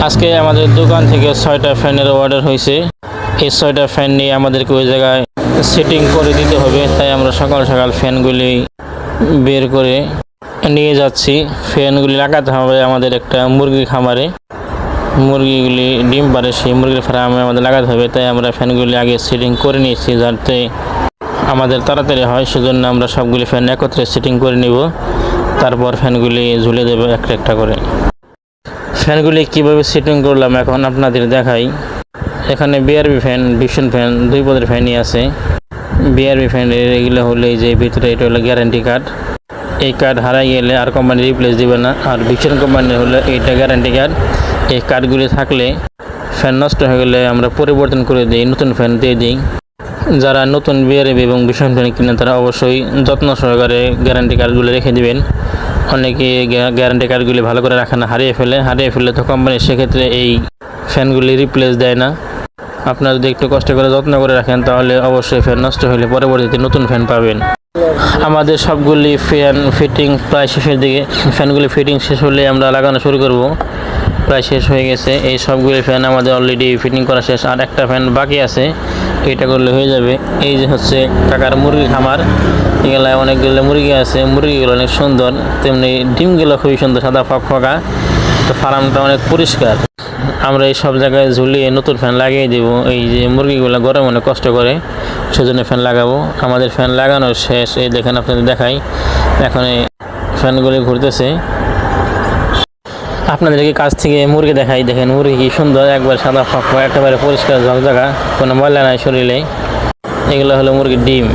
আজকে আমাদের দোকান থেকে 6টা ফ্যানের অর্ডার হয়েছে। এই 6টা ফ্যান নিয়ে আমাদেরকে ওই জায়গায় সেটিং করে দিতে হবে, তাই আমরা সকাল সকাল ফ্যানগুলি বের করে নিয়ে যাচ্ছি। ফ্যানগুলি লাগাতে হবে আমাদের একটা মুরগি খামারে, মুরগিগুলি ডিম পারে, সেই মুরগির ফার্মে আমাদের লাগাতে হবে। তাই আমরা ফ্যানগুলি আগে সেটিং করে নিয়েছি যাতে আমাদের তাড়াতাড়ি হয়, সেজন্য আমরা সবগুলি ফ্যান একত্রে সেটিং করে নিব, তারপর ফ্যানগুলি ঝুলে দেবো একটা একটা করে। ফ্যানগুলি কিভাবে সেটিং করলাম এখন আপনাদের দেখাই। এখানে বিআরবি ফ্যান, ভিশন ফ্যান, দুই পদের ফ্যানই আছে। বিআরবি ফ্যানের এগুলো হলে যে ভিতরে এটা হলো গ্যারান্টি কার্ড, এই কার্ড হারাই গেলে আর কোম্পানি রিপ্লেস দিবে না। আর ভিশন কোম্পানির হলে এইটা গ্যারান্টি কার্ড, এই কার্ডগুলি থাকলে ফ্যান নষ্ট হয়ে গেলে আমরা পরিবর্তন করে দিই, নতুন ফ্যান দিয়ে দিই। যারা নতুন বিআরবি এবং ভিশন ফ্যান কিনেন তারা অবশ্যই যত্ন সহকারে গ্যারান্টি কার্ডগুলি রেখে দিবেন। অনেকে গ্যারান্টি কার্ডগুলি ভালো করে রাখে না, হারিয়ে ফেলে তো কোম্পানি সেক্ষেত্রে এই ফ্যানগুলি রিপ্লেস দেয় না। আপনারা যদি একটু কষ্ট করে যত্ন করে রাখেন তাহলে অবশ্যই ফ্যান নষ্ট হলে পরবর্তীতে নতুন ফ্যান পাবেন। আমাদের সবগুলি ফ্যান ফিটিং প্রায় শেষের দিকে। ফ্যানগুলি ফিটিং শেষ হলে আমরা লাগানো শুরু করব, প্রায় শেষ হয়ে গেছে। এই সবগুলি ফ্যান আমাদের অলরেডি ফিটিং করা শেষ, আর একটা ফ্যান বাকি আছে, এটা করলে হয়ে যাবে। এই যে হচ্ছে কাকার মুরগি খামার, এগুলো অনেকগুলো মুরগি আছে, মুরগিগুলো অনেক সুন্দর, তেমনি ডিমগুলো খুবই সুন্দর, সাদা ফকফকা। তো ফার্মটা অনেক পরিষ্কার। আমরা এই সব জায়গায় ঝুলিয়ে নতুন ফ্যান লাগিয়ে দেব। এই যে মুরগিগুলো গরমে অনেক কষ্ট করে, সেজন্য ফ্যান লাগাবো। আমাদের ফ্যান লাগানো শেষ, এই দেখেন আপনাদের দেখাই। এখন এই ফ্যানগুলি ঘুরতেছে, আপনাদেরকে কাছ থেকে মুরগি দেখাই। দেখেন মুরগি কি সুন্দর, একবার সাদা ফকফকা, একেবারে পরিষ্কার ঝকঝকা, কোনো ময়লা নাই শরীরে। এগুলো হলো মুরগির ডিম।